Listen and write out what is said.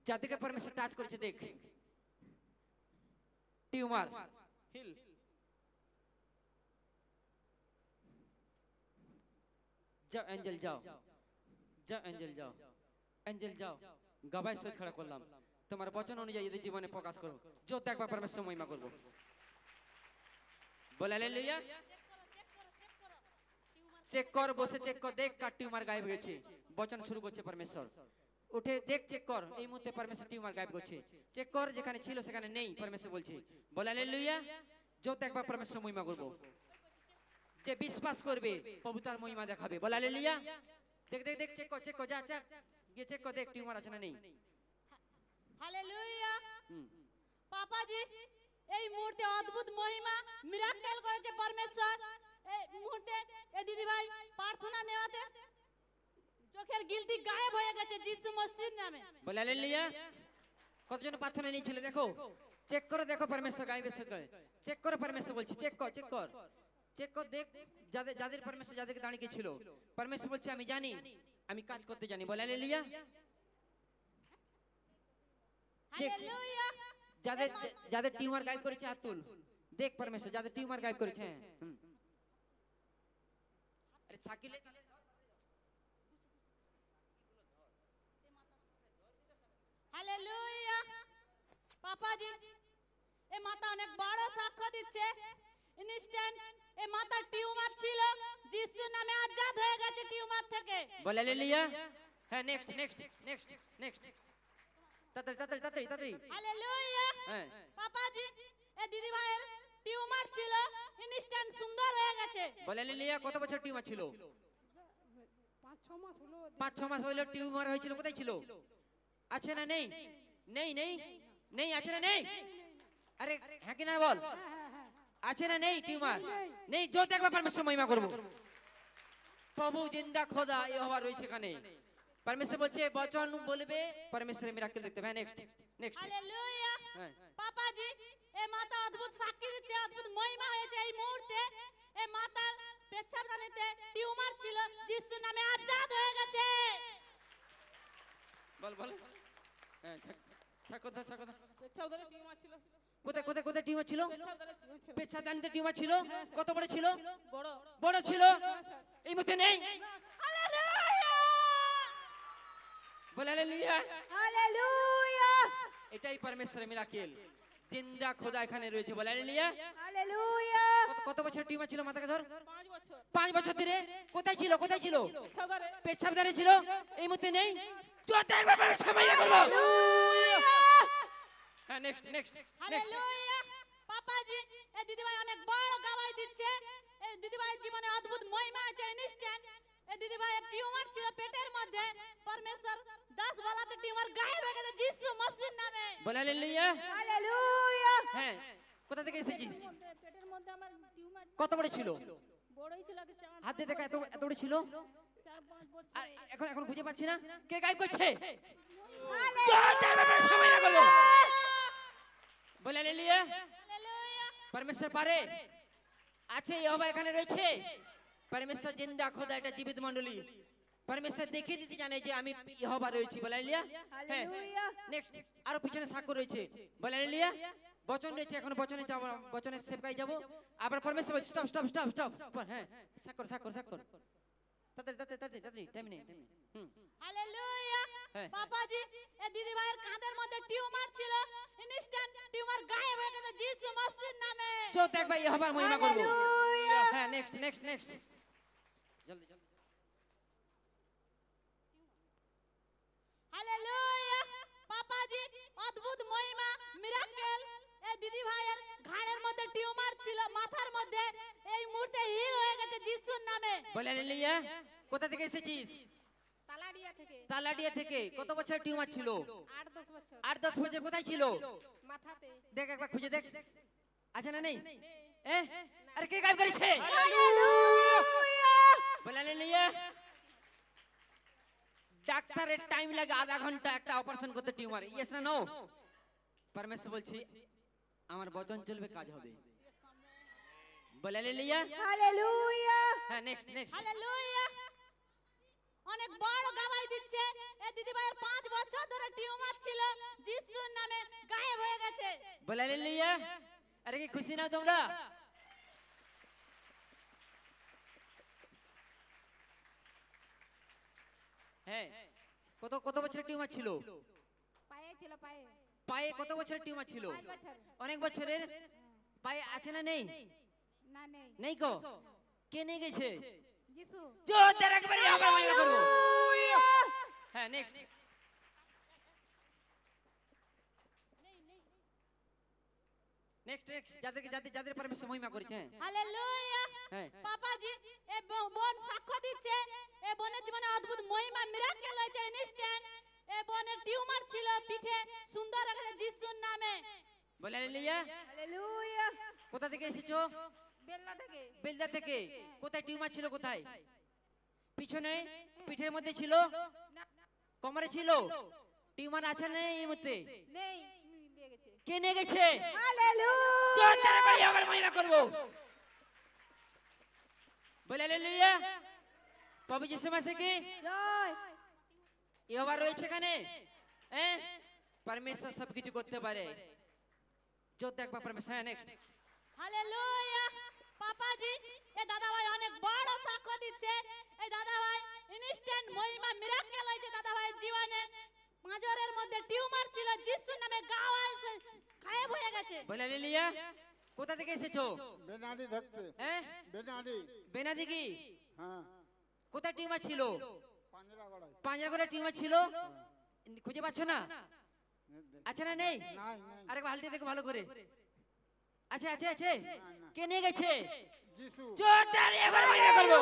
যাদেরকে পারমেশ্বর টাচ করেছে দেখ টিউমার হিল যাও এঞ্জেল যাও যাও এঞ্জেল যাও এঞ্জেল যাও গবাই সহিত খড়া করলাম তোমার বচন অনুযায়ী যদি জীবনে প্রকাশ করো যত একবার পারমেশ্বর মহিমা করবো বলে হালেলুয়া চেক কর বসে চেক কর দেখ কার টিউমার গায়েব হয়েছে বচন শুরু করছে পারমেশ্বর উঠে দেখ চেক কর এই মুহূর্তে পারমেশ্বর টিউমার গায়েব করছে চেক কর যেখানে ছিল সেখানে নেই পারমেশ্বর বলছে বলে হালেলুয়া যত একবার পারমেশ্বর মহিমা করবো যে বিশ্বাস করবে প্রভু তার মহিমা দেখাবে বলে হালেলুয়া দেখ দেখ দেখ চেক কর যা যা গিয়ে চেক কর দেখ টিউমার আছে না নেই হালেলুয়া পাপাজি এই মুহূর্তে অদ্ভুত মহিমা মিরাকেল করেছে পরমেশ্বর এই মুহূর্তে এই দিদি ভাই প্রার্থনা নেওয়াতে চোখের গিলতি গায়েব হয়ে গেছে যিশু মসির নামে বলে হালেলুয়া কতজন প্রার্থনা নিয়েছিল দেখো চেক করে দেখো পরমেশ্বর গায়েব এসে করে চেক করে পরমেশ্বর বলছি চেক কর চেক কর চেক কর দেখ যাদের যাদের পরমেশ্বর যাদেরকে দাঁড়িয়ে ছিল পরমেশ্বর বলছে আমি জানি আমি কাজ করতে জানি বলে হালেলুয়া হালেলুয়া যাদের যাদের টিউমার গায়েব করেছে হাত তুল দেখ পরমেশ্বর যাদের টিউমার গায়েব করেছে আরে ছাকিলে হালেলুয়া পাপাজি এই মাতা অনেক বড় সাক্ষ্য দিচ্ছে ইনস্ট্যান্ট এই মাতার টিউমার ছিল যিশু নামে আজাদ হয়ে গেছে টিউমার থেকে বলে হালেলুয়া হ্যাঁ নেক্সট নেক্সট নেক্সট নেক্সট তাড়াতাড়ি তাড়াতাড়ি তাড়াতাড়ি তাড়াতাড়ি হালেলুয়া হ্যাঁ পাপাজি এই দিদি ভাইয়ের টিউমার ছিল ইনস্ট্যান্ট সুন্দর হয়ে গেছে বলে হালেলুয়া কত বছর টিউমার ছিল 5-6 মাস হলো 5-6 মাস হইলো টিউমার হয়েছিল কোথায় ছিল আছে না নেই নেই নেই নেই আছে না নেই আরে হ্যাঁ কি না বল আছে না নেই টিউমার নেই যত একবার পরমেশ্বর মহিমা করবো প্রভু জিন্দা খোদা ইহোবা রয়েছে এখানে পরমেশ্বর বলছে বচন বলবে পরমেশ্বরের মিরাকেল দেখতে হবে নেক্সট নেক্সট হালেলুয়া হ্যাঁ পাপাজি এই মাতা অদ্ভুত সাক্ষী দিচ্ছে অদ্ভুত মহিমা হয়েছে এই মুহূর্তে এই মাতার পেচ্ছাবদানিতে টিউমার ছিল যিশু নামে আজাদ হয়ে গেছে বল বল হ্যাঁ সাকোদা সাকোদা পেচ্ছাবদানি টিউমার ছিল কোথায় কোথায় কোথায় টিউমার ছিল পেচ্ছাবদানিতে টিউমার ছিল কত বড় ছিল বড় বড় ছিল এই মুহূর্তে নেই হালেলুয়া বলে হালেলুয়া হালেলুয়া এটাই পরমেশ্বরের মিরাকেল জিন্দা খোদা এখানে রয়েছে বলে হালেলুয়া হালেলুয়া কত বছর টিউমার ছিল মাথাকে ধর 5 বছর 5 বছর ধরে কোথায় ছিল কোথায় ছিল সবারে পেচ্ছাবদানি ছিল এই মুহূর্তে নেই যত একবার সময় করব হ্যাঁ next next next hallelujah Papaji এই দিদিভাই অনেক বড় গাওয়াই দিচ্ছে এই দিদিভাইয়ের জীবনে অদ্ভুত মহিমা আছে ইনস্ট্যান্ট এই দিদিভাইয়ের টিউমার ছিল পেটের মধ্যে পরমেশ্বর 10 বেলাতে টিউমার গায়েব হয়ে গেছে যিশু মসির নামে বলে হালেলুয়া হালেলুয়া হ্যাঁ কোথা থেকে এসেছিস পেটের মধ্যে আমার টিউমার কত বড় ছিল বড়ই ছিল হাত দিয়ে দেখা এত এত বড় ছিল 4-5 বছর আর এখন এখন খুঁজে পাচ্ছি না কে গায়েব করছে বলে হালেলুয়া হালেলুয়া পরমেশ্বর পারে আছে ইহোবা এখানে রয়েছে পরমেশ্বর জিন্দা খোদা এটা জীবিত মণ্ডলী পরমেশ্বর দেখিয়ে দিতে জানে যে আমি ইহোবা রয়েছি বলে হালেলুয়া হ্যাঁ নেক্সট আরো পিছনে সাক্ষ্য রয়েছে বলে হালেলুয়া বচন রয়েছে এখন বচনে যাব বচনের সেবকাই যাব আবার পরমেশ্বর স্টপ স্টপ স্টপ স্টপ হ্যাঁ সাক্ষ্য সাক্ষ্য সাক্ষ্য তাড়াতাড়ি তাড়াতাড়ি তাড়াতাড়ি তাড়াতাড়ি টাইম নেই হালেলুয়া হ্যাঁ। পাপাজি এই দিদিভাইয়ের কাঁধের মধ্যে টিউমার ছিল ইনস্ট্যান্ট টিউমার গায়েব হয়ে গেছে যিশু মসির নামে চোখ একবার ইহোবার মহিমা করব হ্যাঁ নেক্সট নেক্সট নেক্সট জলদি জলদি হালেলুয়া পাপাজি অদ্ভুত মহিমা মিরাকেল এই দিদিভাইয়ের ঘাড়ের মধ্যে টিউমার ছিল মাথার মধ্যে এই মুহূর্তে হিল হয়ে গেছে যিশুর নামে বলে হালেলুয়া কোথা থেকে এসেছিস তালাডিয়া থেকে তালাডিয়া থেকে কত বছর টিউমার ছিল 8-10 বছর 8-10 বছর কোথায় ছিল মাথাতে দেখ একবার খুঁজে দেখ আছে না নেই আরে কে গায়েব করেছে বলে হালেলুয়া ডাক্তারের টাইম লাগে আধা ঘন্টা একটা অপারেশন করতে টিউমার ইয়েস না নো পরমেশ্বর বলছি আমার বচন চলবে কাজ হবে বলে হালেলুয়া হালেলুয়া হ্যাঁ নেক্সট নেক্সট হালেলুয়া অনেক বড় গাওয়াই দিচ্ছে এই দিদিভাইয়ের 5 বছর ধরে টিউমার ছিল বলে লিয়া আরে কি খুশি না তোমরা? হ্যাঁ, কত কত বছরের টিউমার ছিল? পায়ে ছিল পায়ে পায়ে কত বছরের টিউমার ছিল? 5 বছর অনেক বছরের। পায়ে আছে না নেই? না নেই নেই কো? কে নিয়ে গেছে? যিশু জোরদার একবার আবার মহিমা করবো। হ্যাঁ, নেক্সট। নেক্সট নেক্সট যাদের পারমিশন মহিমা করেছে। হ্যাঁ হালেলুয়া হ্যাঁ পাপাজি এ বোন সাক্ষ্য দিচ্ছে এ বোনের জীবনে অদ্ভুত মহিমা মিরাকেল হয়েছে ইনস্ট্যান্ট এ বোনের টিউমার ছিল পিঠে সুন্দর হয়েছে যিশুর নামে বলে লিয়া হালেলুয়া কোথা থেকে এসেছো? বেলনা থেকে বেলদা থেকে। কোথায় টিউমার ছিল? কোথায়? পিছনে পিঠের মধ্যে ছিল? কোমরে ছিল? টিউমার আছে না এই মুহূর্তে? নেই নিয়ে গেছে কে নিয়ে গেছে? হালেলুয়া জোরদার একবার আবার মহিমা করবো। বলে লিয়া প্রভু যিশু মাসিকে জয় ইহোবা রয়েছে এখানে। হ্যাঁ, পরমেশ্বর সবকিছু করতে পারে। জোরদার একবার পরমেশ্বর। হ্যাঁ, নেক্সট। হালেলুয়া পাপাজি এ দাদা ভাই অনেক বড় সাক্ষ্য দিচ্ছে এই দাদা ভাই ইনস্ট্যান্ট মহিমা মিরাকেল হয়েছে দাদা ভাই জীবনে মাজরের মধ্যে টিউমার ছিল যিশুর নামে গাওয়া গায়েব হয়ে গেছে বলে লিয়া কোথা থেকে এসেছো? বেনাডি ধরতে হ্যাঁ, বেনাডি বেনাদি কি? হ্যাঁ কোথায় টিউমার ছিল? পাঞ্জরাগড়ায় পাঞ্জারগড়ে টিউমার ছিল। খুঁজে পাচ্ছ না? আছে না নেই? নাই নাই আরেক বালতি দেখো ভালো করে। আছে আছে আছে। না। কে নিয়ে গেছে? যিশু জোরদার এবার মহিমা করবো।